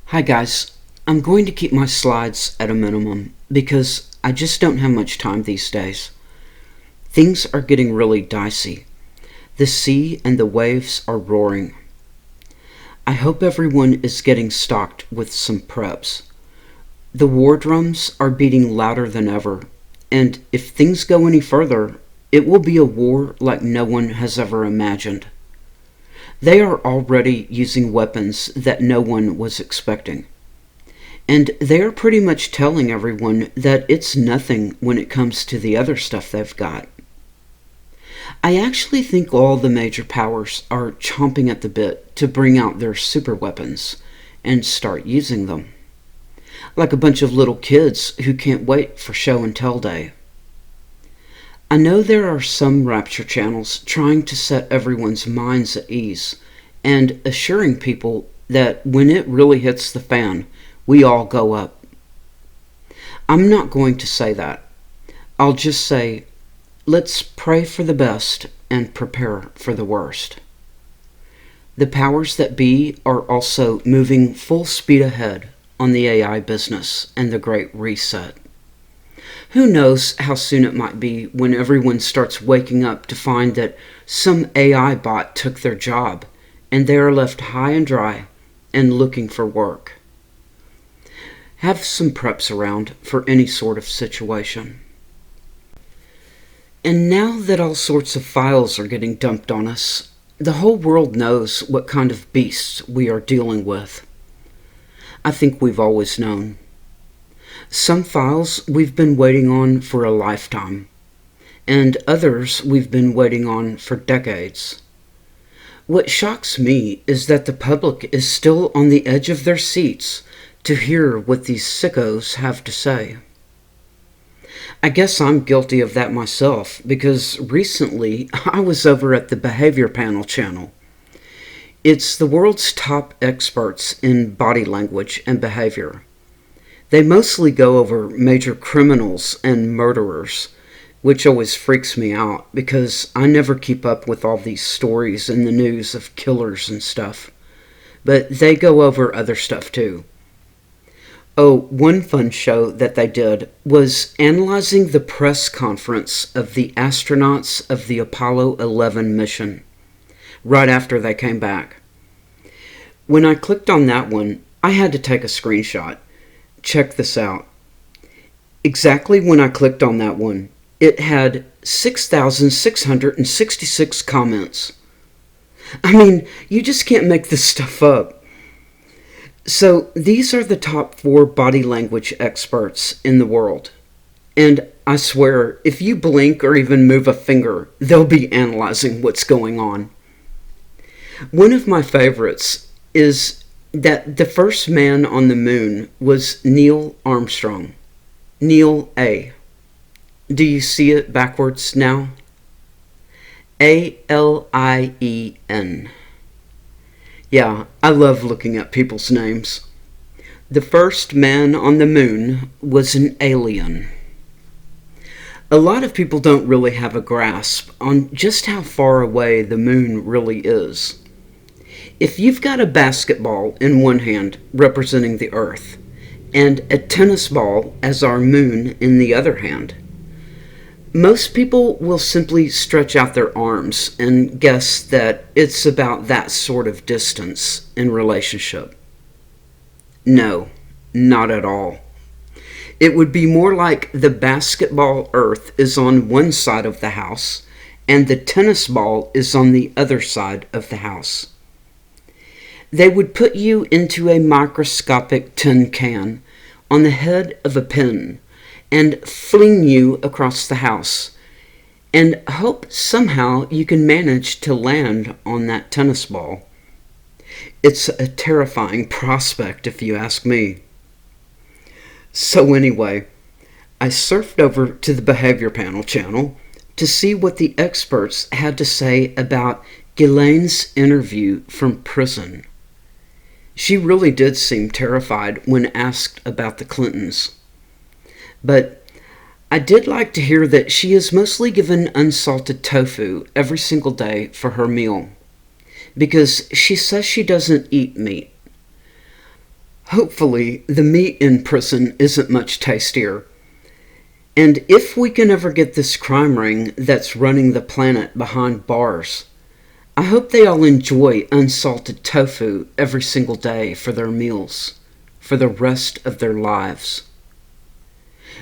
Hi guys, I'm going to keep my slides at a minimum because I just don't have much time these days. Things are getting really dicey. The sea and the waves are roaring. I hope everyone is getting stocked with some preps. The war drums are beating louder than ever, and if things go any further, it will be a war like no one has ever imagined. They are already using weapons that no one was expecting. And they are pretty much telling everyone that it's nothing when it comes to the other stuff they've got. I actually think all the major powers are chomping at the bit to bring out their super weapons and start using them. Like a bunch of little kids who can't wait for show and tell day. I know there are some Rapture channels trying to set everyone's minds at ease and assuring people that when it really hits the fan, we all go up. I'm not going to say that. I'll just say, let's pray for the best and prepare for the worst. The powers that be are also moving full speed ahead on the AI business and the Great Reset. Who knows how soon it might be when everyone starts waking up to find that some AI bot took their job and they are left high and dry and looking for work. Have some preps around for any sort of situation. And now that all sorts of files are getting dumped on us, the whole world knows what kind of beasts we are dealing with. I think we've always known. Some files we've been waiting on for a lifetime, and others we've been waiting on for decades. What shocks me is that the public is still on the edge of their seats to hear what these sickos have to say. I guess I'm guilty of that myself, because recently I was over at the Behavior Panel channel. It's the world's top experts in body language and behavior. They mostly go over major criminals and murderers, which always freaks me out because I never keep up with all these stories in the news of killers and stuff. But they go over other stuff too. Oh, one fun show that they did was analyzing the press conference of the astronauts of the Apollo 11 mission, right after they came back. When I clicked on that one, I had to take a screenshot. Check this out. Exactly when I clicked on that one, it had 6,666 comments. I mean, you just can't make this stuff up. So these are the top 4 body language experts in the world. And I swear, if you blink or even move a finger, they'll be analyzing what's going on. One of my favorites is that the first man on the moon was Neil Armstrong. Neil A. Do you see it backwards now? A-L-I-E-N. Yeah, I love looking at people's names. The first man on the moon was an alien. A lot of people don't really have a grasp on just how far away the moon really is. If you've got a basketball in one hand representing the Earth, and a tennis ball as our moon in the other hand, most people will simply stretch out their arms and guess that it's about that sort of distance in relationship. No, not at all. It would be more like the basketball Earth is on one side of the house and the tennis ball is on the other side of the house. They would put you into a microscopic tin can on the head of a pin and fling you across the house and hope somehow you can manage to land on that tennis ball. It's a terrifying prospect if you ask me. So anyway, I surfed over to the Behavior Panel channel to see what the experts had to say about Ghislaine's interview from prison. She really did seem terrified when asked about the Clintons. But I did like to hear that she is mostly given unsalted tofu every single day for her meal, because she says she doesn't eat meat. Hopefully, the meat in prison isn't much tastier. And if we can ever get this crime ring that's running the planet behind bars, I hope they all enjoy unsalted tofu every single day for their meals, for the rest of their lives.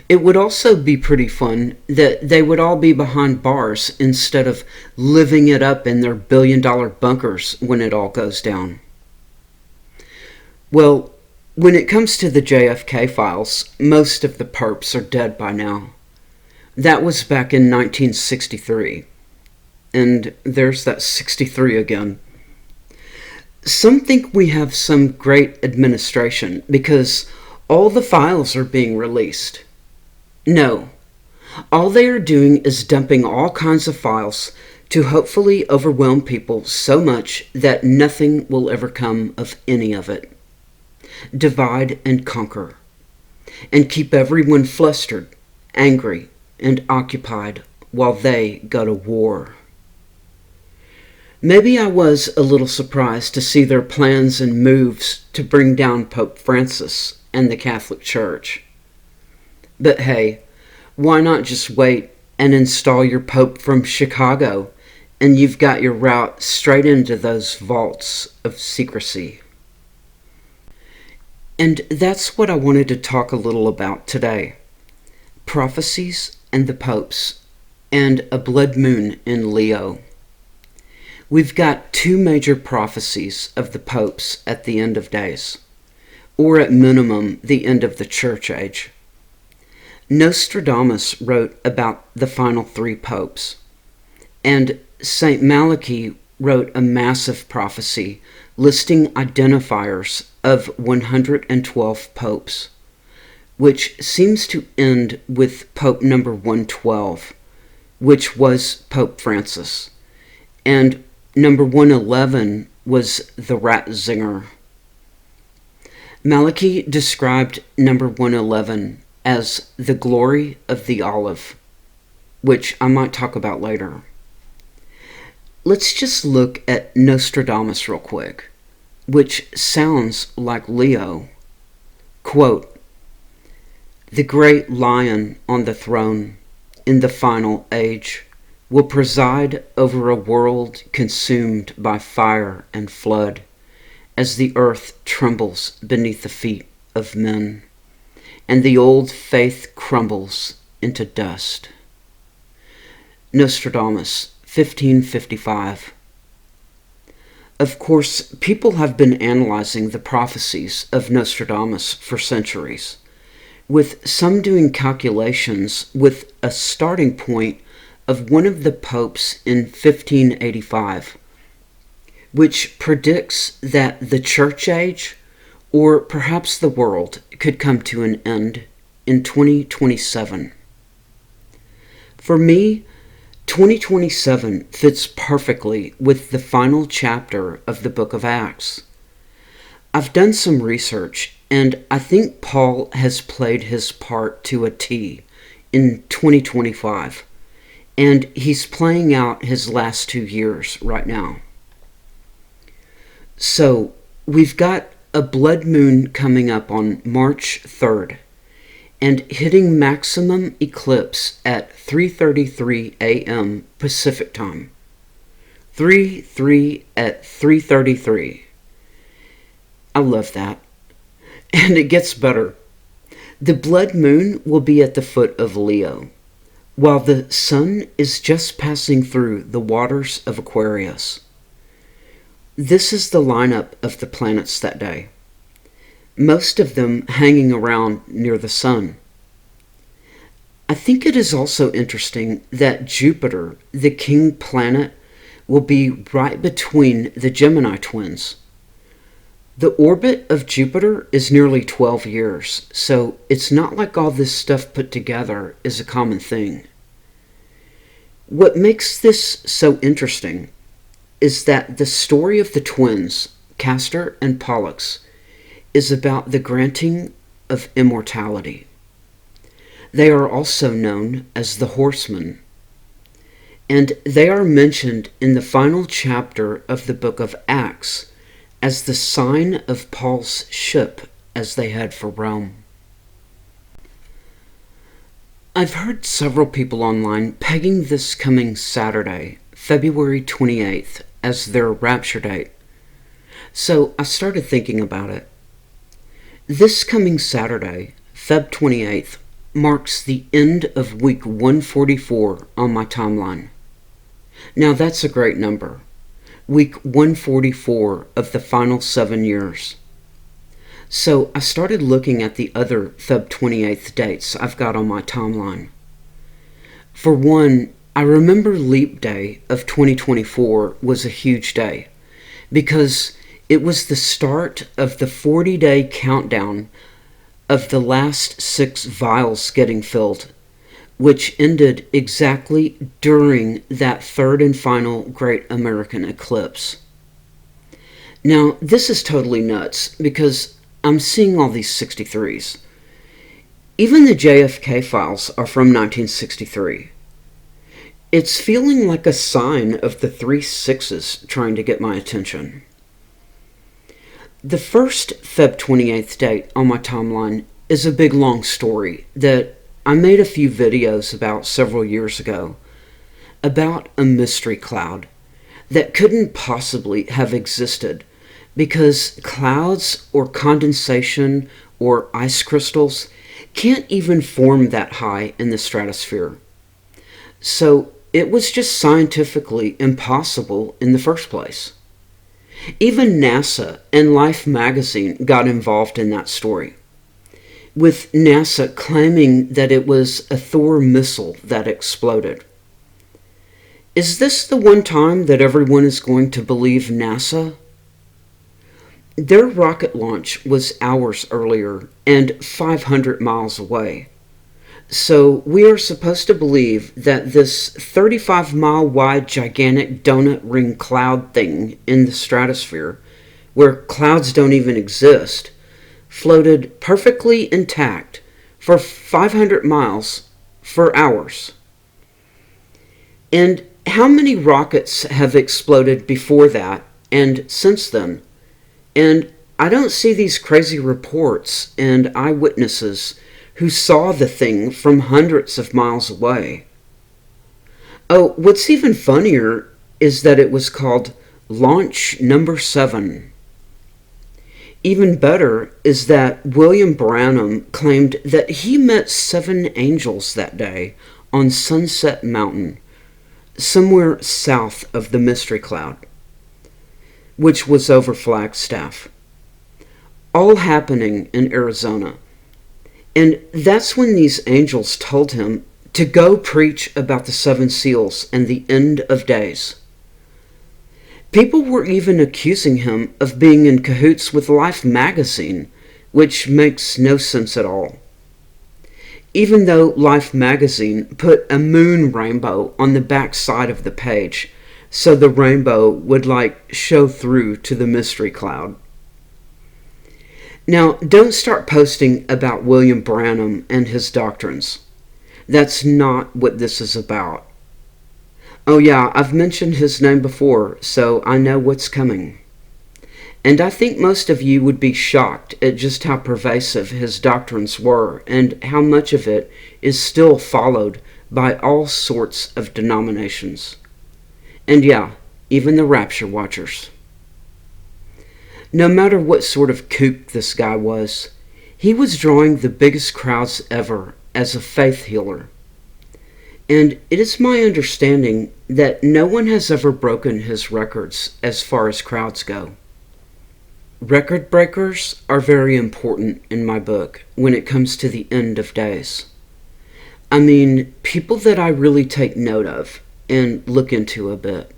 It would also be pretty fun that they would all be behind bars instead of living it up in their billion-dollar bunkers when it all goes down. Well, when it comes to the JFK files, most of the perps are dead by now. That was back in 1963. And there's that 63 again. Some think we have some great administration because all the files are being released. No. All they are doing is dumping all kinds of files to hopefully overwhelm people so much that nothing will ever come of any of it. Divide and conquer. And keep everyone flustered, angry, and occupied while they go to war. Maybe I was a little surprised to see their plans and moves to bring down Pope Francis and the Catholic Church. But hey, why not just wait and install your Pope from Chicago, and you've got your route straight into those vaults of secrecy. And that's what I wanted to talk a little about today. Prophecies and the popes, and a blood moon in Leo. We've got two major prophecies of the popes at the end of days, or at minimum the end of the church age. Nostradamus wrote about the final three popes, and St. Malachi wrote a massive prophecy listing identifiers of 112 popes, which seems to end with Pope number 112, which was Pope Francis, and number 111 was the Ratzinger. Malachi described number 111 as the glory of the olive, which I might talk about later. Let's just look at Nostradamus real quick, which sounds like Leo. Quote, "The great lion on the throne in the final age will preside over a world consumed by fire and flood, as the earth trembles beneath the feet of men, and the old faith crumbles into dust." Nostradamus, 1555. Of course, people have been analyzing the prophecies of Nostradamus for centuries, with some doing calculations with a starting point of one of the popes in 1585, which predicts that the church age, or perhaps the world, could come to an end in 2027. For me, 2027 fits perfectly with the final chapter of the book of Acts. I've done some research, and I think Paul has played his part to a T in 2025, and he's playing out his last 2 years right now. So, we've got a blood moon coming up on March 3rd, and hitting maximum eclipse at 3:33 a.m. Pacific time. 3:3 at 3:33. I love that. And it gets better. The blood moon will be at the foot of Leo, while the sun is just passing through the waters of Aquarius. This is the lineup of the planets that day, most of them hanging around near the sun. I think it is also interesting that Jupiter, the king planet, will be right between the Gemini twins. The orbit of Jupiter is nearly 12 years, so it's not like all this stuff put together is a common thing. What makes this so interesting is that the story of the twins, Castor and Pollux, is about the granting of immortality. They are also known as the horsemen, and they are mentioned in the final chapter of the book of Acts as the sign of Paul's ship as they head for Rome. I've heard several people online pegging this coming Saturday, February 28th, as their rapture date. So I started thinking about it. This coming Saturday, Feb 28th, marks the end of week 144 on my timeline. Now that's a great number. Week 144 of the final 7 years. So I started looking at the other Feb 28th dates I've got on my timeline. For one, I remember Leap Day of 2024 was a huge day because it was the start of the 40-day countdown of the last 6 vials getting filled, which ended exactly during that third and final Great American Eclipse. Now, this is totally nuts because I'm seeing all these 63s. Even the JFK files are from 1963. It's feeling like a sign of the 3 6s trying to get my attention. The first Feb 28th date on my timeline is a big long story that I made a few videos about several years ago about a mystery cloud that couldn't possibly have existed because clouds or condensation or ice crystals can't even form that high in the stratosphere. So it was just scientifically impossible in the first place. Even NASA and Life magazine got involved in that story, with NASA claiming that it was a Thor missile that exploded. Is this the one time that everyone is going to believe NASA? Their rocket launch was hours earlier and 500 miles away. So we are supposed to believe that this 35-mile wide gigantic donut ring cloud thing in the stratosphere, where clouds don't even exist, floated perfectly intact for 500 miles for hours. And how many rockets have exploded before that and since then? And I don't see these crazy reports and eyewitnesses who saw the thing from hundreds of miles away. Oh, what's even funnier is that it was called Launch Number 7. Even better is that William Branham claimed that he met 7 angels that day on Sunset Mountain, somewhere south of the Mystery Cloud, which was over Flagstaff. All happening in Arizona. And that's when these angels told him to go preach about the 7 seals and the end of days. People were even accusing him of being in cahoots with Life magazine, which makes no sense at all. Even though Life magazine put a moon rainbow on the back side of the page, so the rainbow would show through to the mystery cloud. Now, don't start posting about William Branham and his doctrines. That's not what this is about. Oh yeah, I've mentioned his name before, so I know what's coming. And I think most of you would be shocked at just how pervasive his doctrines were and how much of it is still followed by all sorts of denominations. And yeah, even the rapture watchers. No matter what sort of kook this guy was, he was drawing the biggest crowds ever as a faith healer. And it is my understanding that no one has ever broken his records as far as crowds go. Record breakers are very important in my book when it comes to the end of days. I mean, people that I really take note of and look into a bit.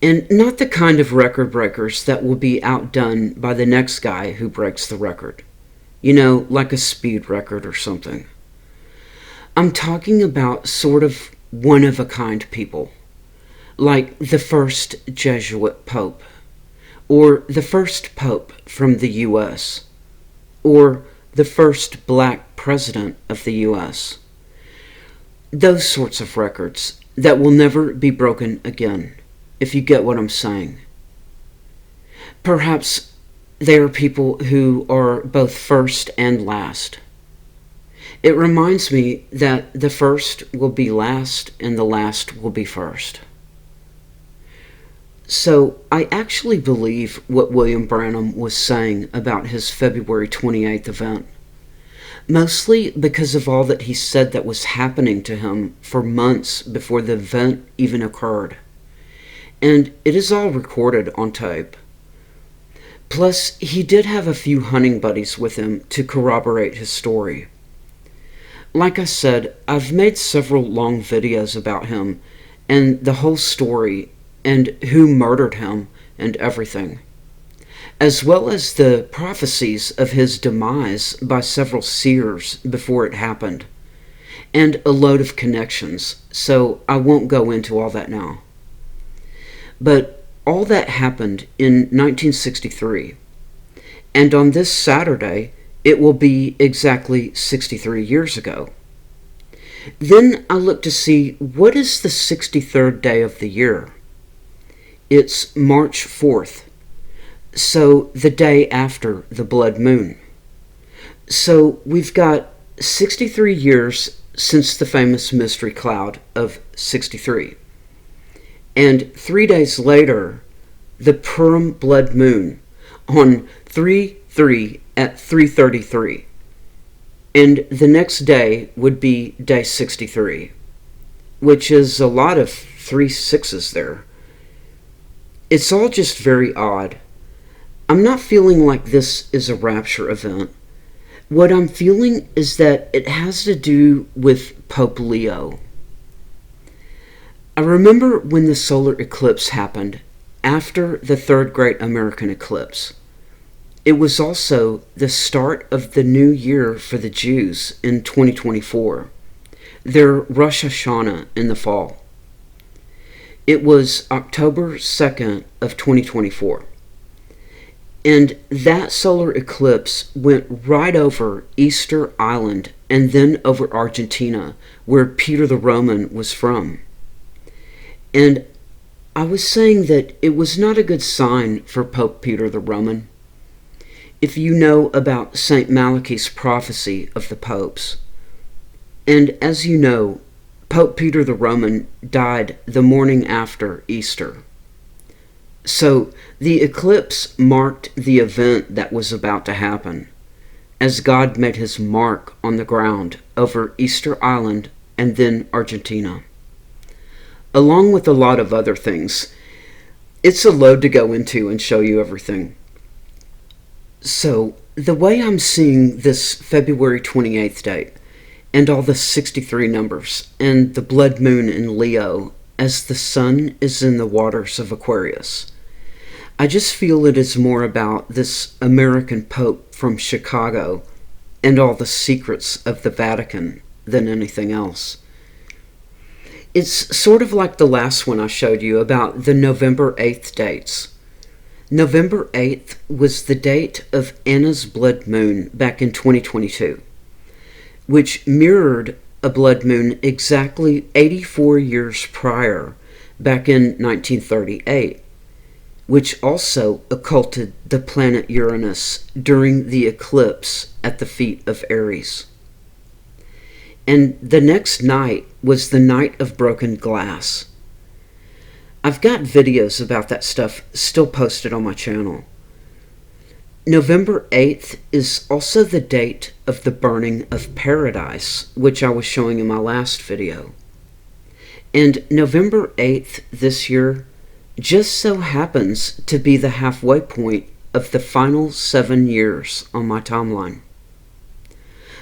And not the kind of record breakers that will be outdone by the next guy who breaks the record. You know, like a speed record or something. I'm talking about sort of one-of-a-kind people. Like the first Jesuit Pope. Or the first Pope from the U.S. Or the first black president of the U.S. Those sorts of records that will never be broken again, if you get what I'm saying. Perhaps They are people who are both first and last. It reminds me that the first will be last and the last will be first. So I actually believe what William Branham was saying about his February 28th event, mostly because of all that he said that was happening to him for months before the event even occurred. And it is all recorded on tape. Plus, he did have a few hunting buddies with him to corroborate his story. Like I said, I've made several long videos about him and the whole story and who murdered him and everything, as well as the prophecies of his demise by several seers before it happened, and a load of connections, so I won't go into all that now. But all that happened in 1963, and on this Saturday it will be exactly 63 years ago. Then I looked to see what is the 63rd day of the year. It's March 4th, so the day after the blood moon. So we've got 63 years since the famous mystery cloud of 63. And 3 days later, the Purim blood moon on 3/3 at 3:33. And the next day would be day 63, which is a lot of 3 6s there. It's all just very odd. I'm not feeling like this is a rapture event. What I'm feeling is that it has to do with Pope Leo. I remember when the solar eclipse happened after the third great American eclipse. It was also the start of the new year for the Jews in 2024, their Rosh Hashanah in the fall. It was October 2nd of 2024. And that solar eclipse went right over Easter Island and then over Argentina, where Peter the Roman was from. And I was saying that it was not a good sign for Pope Peter the Roman. If you know about St. Malachi's prophecy of the popes. And as you know, Pope Peter the Roman died the morning after Easter. So the eclipse marked the event that was about to happen, as God made his mark on the ground over Easter Island and then Argentina, along with a lot of other things. It's a load to go into and show you everything. So the way I'm seeing this February 28th date, and all the 63 numbers, and the blood moon in Leo as the sun is in the waters of Aquarius, I just feel it is more about this American Pope from Chicago and all the secrets of the Vatican than anything else. It's sort of like the last one I showed you about the November 8th dates. November 8th was the date of Anna's blood moon back in 2022, which mirrored a blood moon exactly 84 years prior, back in 1938, which also occulted the planet Uranus during the eclipse at the feet of Aries. And the next night was the night of broken glass. I've got videos about that stuff still posted on my channel. November 8th is also the date of the burning of paradise, which I was showing in my last video. And November 8th this year just so happens to be the halfway point of the final 7 years on my timeline.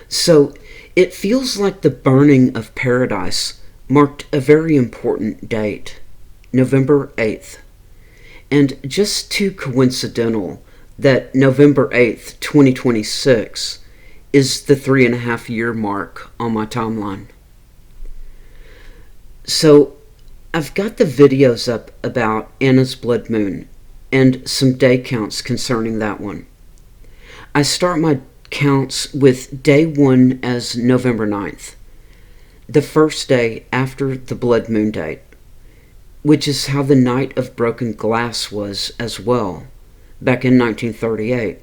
So it feels like the burning of paradise marked a very important date, November 8th. And just too coincidental that November 8th, 2026 is the 3.5-year mark on my timeline. So I've got the videos up about Anna's blood moon and some day counts concerning that one. I start my counts with day 1 as November 9th, the first day after the blood moon date, which is how the night of broken glass was as well, back in 1938.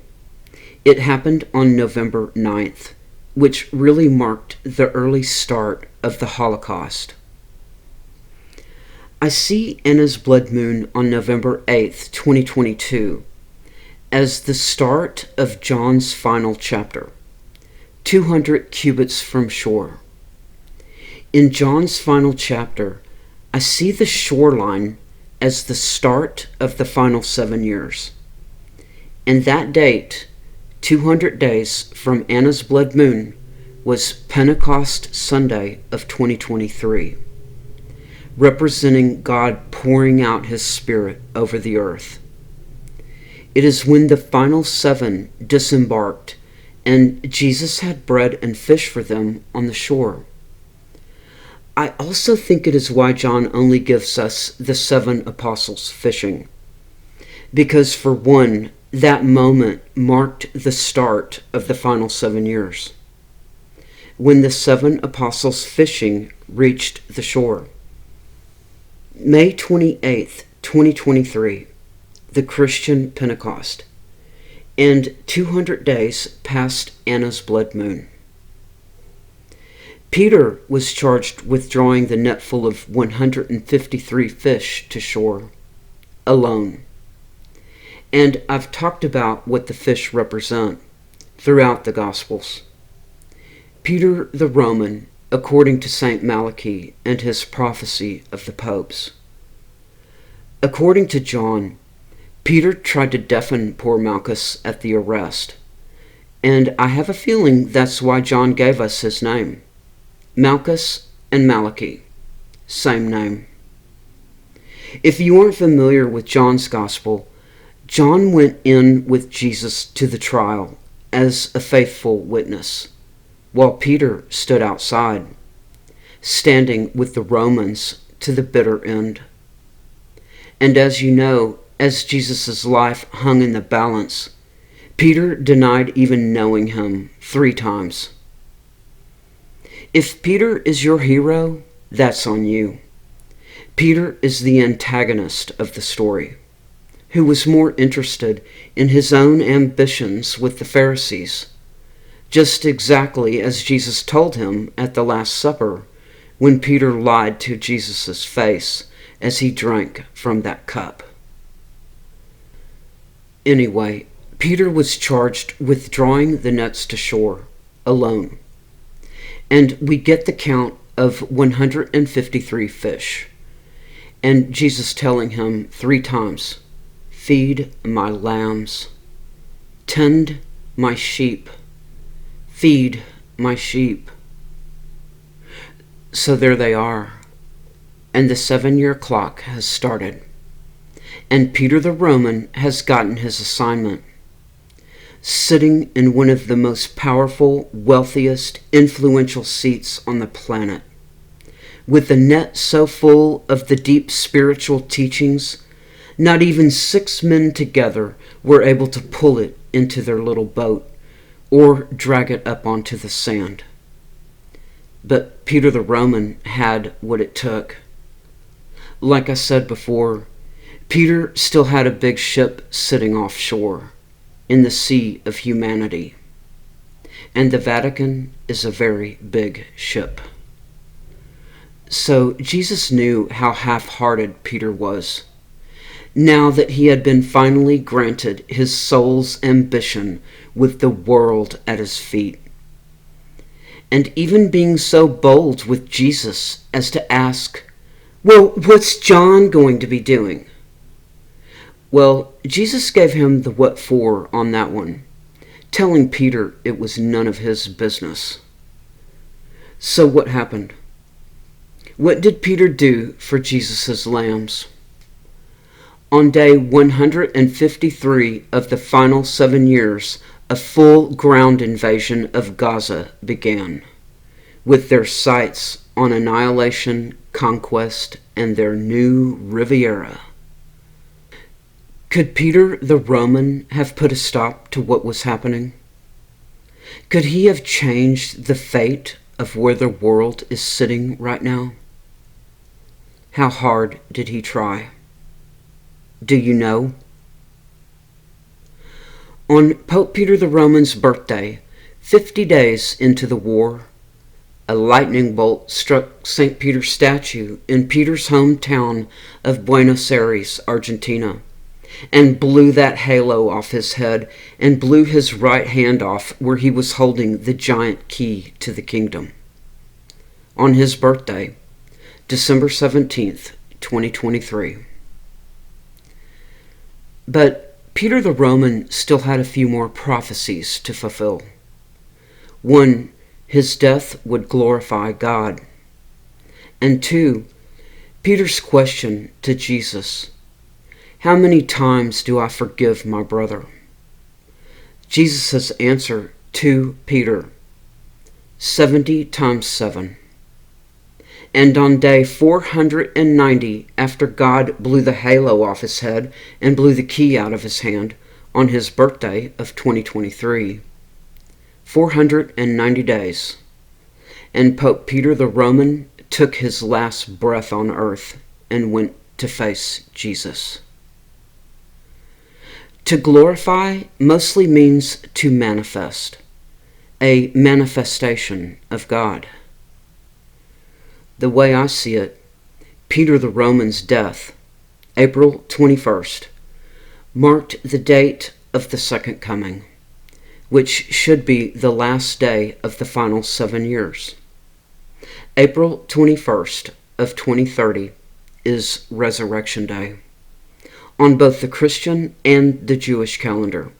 It happened on November 9th, which really marked the early start of the Holocaust. I see Anna's blood moon on November 8th, 2022, as the start of John's final chapter, 200 cubits from shore. In John's final chapter, I see the shoreline as the start of the final 7 years. And that date, 200 days from Anna's blood moon, was Pentecost Sunday of 2023, representing God pouring out His Spirit over the earth. It is when the final 7 disembarked and Jesus had bread and fish for them on the shore. I also think it is why John only gives us the 7 apostles fishing, because for one, that moment marked the start of the final 7 years, when the 7 apostles fishing reached the shore. May 28th, 2023, the Christian Pentecost, and 200 days past Anna's blood moon. Peter was charged with drawing the net full of 153 fish to shore, alone. And I've talked about what the fish represent throughout the Gospels. Peter the Roman, according to St. Malachi and his prophecy of the popes. According to John, Peter tried to deafen poor Malchus at the arrest, and I have a feeling that's why John gave us his name. Malchus and Malachi, same name. If you aren't familiar with John's Gospel, John went in with Jesus to the trial as a faithful witness, while Peter stood outside, standing with the Romans to the bitter end. And as you know, as Jesus' life hung in the balance, Peter denied even knowing him 3 times. If Peter is your hero, that's on you. Peter is the antagonist of the story, who was more interested in his own ambitions with the Pharisees, just exactly as Jesus told him at the Last Supper, when Peter lied to Jesus' face as he drank from that cup. Anyway, Peter was charged with drawing the nets to shore, alone. And we get the count of 153 fish, and Jesus telling him 3 times, "Feed my lambs, tend my sheep, feed my sheep." So there they are, and the 7-year clock has started, and Peter the Roman has gotten his assignment, sitting in one of the most powerful, wealthiest, influential seats on the planet, with a net so full of the deep spiritual teachings, not even 6 men together were able to pull it into their little boat or drag it up onto the sand. But Peter the Roman had what it took. Like I said before, Peter still had a big ship sitting offshore in the sea of humanity, and the Vatican is a very big ship. So Jesus knew how half-hearted Peter was, now that he had been finally granted his soul's ambition with the world at his feet. And even being so bold with Jesus as to ask, "Well, what's John going to be doing?" Well, Jesus gave him the what for on that one, telling Peter it was none of his business. So what happened? What did Peter do for Jesus' lambs? On day 153 of the final 7 years, a full ground invasion of Gaza began, with their sights on annihilation, conquest, and their new Riviera. Could Peter the Roman have put a stop to what was happening? Could he have changed the fate of where the world is sitting right now? How hard did he try? Do you know? On Pope Peter the Roman's birthday, 50 days into the war, a lightning bolt struck St. Peter's statue in Peter's hometown of Buenos Aires, Argentina, and blew that halo off his head and blew his right hand off where he was holding the giant key to the kingdom. On his birthday, December 17th, 2023. But Peter the Roman still had a few more prophecies to fulfill. 1, his death would glorify God. And 2, Peter's question to Jesus, how many times do I forgive my brother? Jesus' answer to Peter, 70 times 7. And on day 490, after God blew the halo off his head and blew the key out of his hand, on his birthday of 2023, 490 days, and Pope Peter the Roman took his last breath on earth and went to face Jesus. To glorify mostly means to manifest, a manifestation of God. The way I see it, Peter the Roman's death, April 21st, marked the date of the second coming, which should be the last day of the final 7 years. April 21st of 2030 is Resurrection Day, on both the Christian and the Jewish calendar,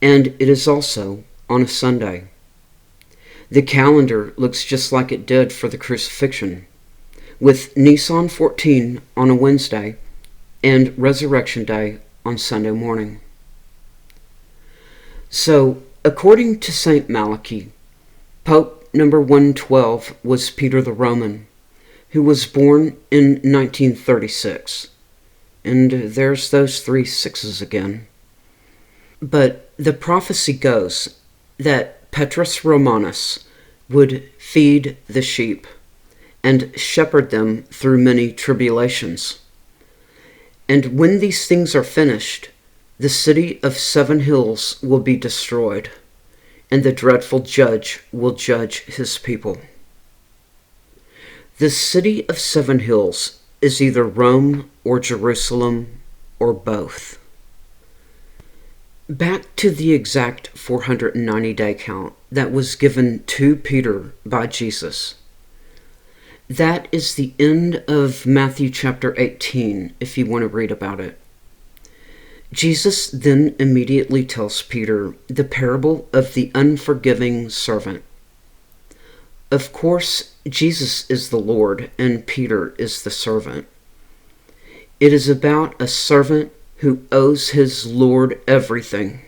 and it is also on a Sunday. The calendar looks just like it did for the crucifixion, with Nisan 14 on a Wednesday and Resurrection Day on Sunday morning. So, according to St. Malachi, Pope number 112 was Peter the Roman, who was born in 1936. And there's those 3 sixes again. But the prophecy goes that Petrus Romanus would feed the sheep and shepherd them through many tribulations. And when these things are finished, the city of 7 hills will be destroyed, and the dreadful judge will judge his people. The city of 7 hills is either Rome or Jerusalem or both. Back to the exact 490-day count that was given to Peter by Jesus. That is the end of Matthew chapter 18, if you want to read about it. Jesus then immediately tells Peter the parable of the unforgiving servant. Of course, Jesus is the Lord and Peter is the servant. It is about a servant who owes his Lord everything.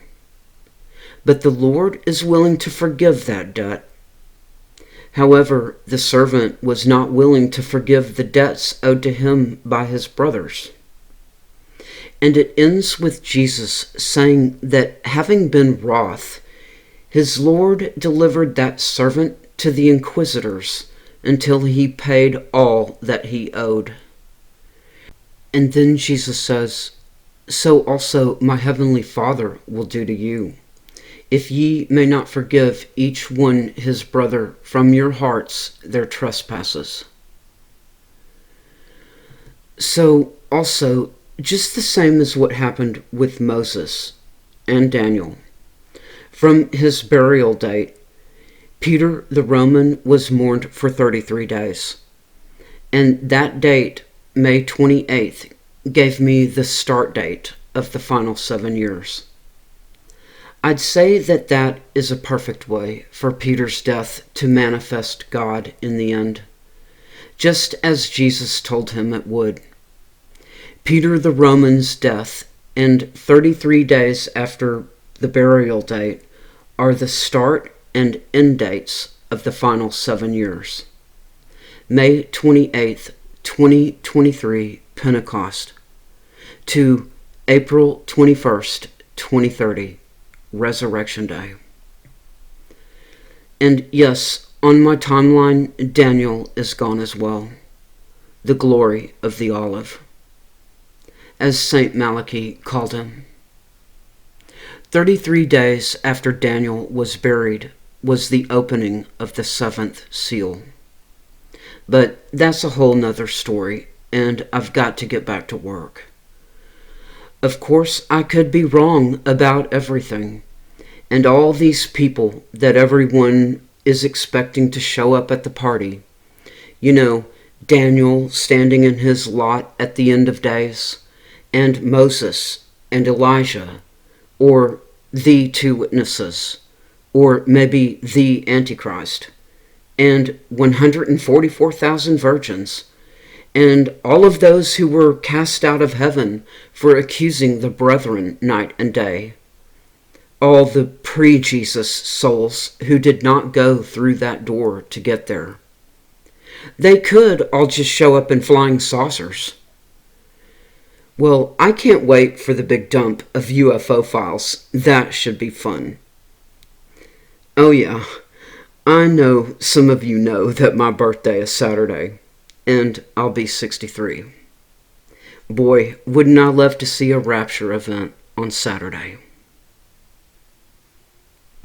But the Lord is willing to forgive that debt. However, the servant was not willing to forgive the debts owed to him by his brothers. And it ends with Jesus saying that having been wroth, his Lord delivered that servant to the inquisitors until he paid all that he owed. And then Jesus says, so also my heavenly Father will do to you, if ye may not forgive each one his brother from your hearts their trespasses. So also, just the same as what happened with Moses and Daniel, from his burial date, Peter the Roman was mourned for 33 days. And that date, May 28th, gave me the start date of the final 7 years. I'd say that that is a perfect way for Peter's death to manifest God in the end, just as Jesus told him it would. Peter the Roman's death and 33 days after the burial date are the start and end dates of the final 7 years. May 28th, 2023, Pentecost, to April 21st, 2030, Resurrection Day. And yes, on my timeline, Daniel is gone as well, the glory of the olive, as St. Malachi called him. 33 days after Daniel was buried was the opening of the seventh seal. But that's a whole nother story, and I've got to get back to work. Of course, I could be wrong about everything, and all these people that everyone is expecting to show up at the party. You know, Daniel standing in his lot at the end of days, and Moses and Elijah, or the two witnesses, or maybe the Antichrist, and 144,000 virgins, and all of those who were cast out of heaven for accusing the brethren night and day. All the pre-Jesus souls who did not go through that door to get there. They could all just show up in flying saucers. Well, I can't wait for the big dump of UFO files. That should be fun. Oh yeah, I know some of you know that my birthday is Saturday, and I'll be 63. Boy, wouldn't I love to see a rapture event on Saturday.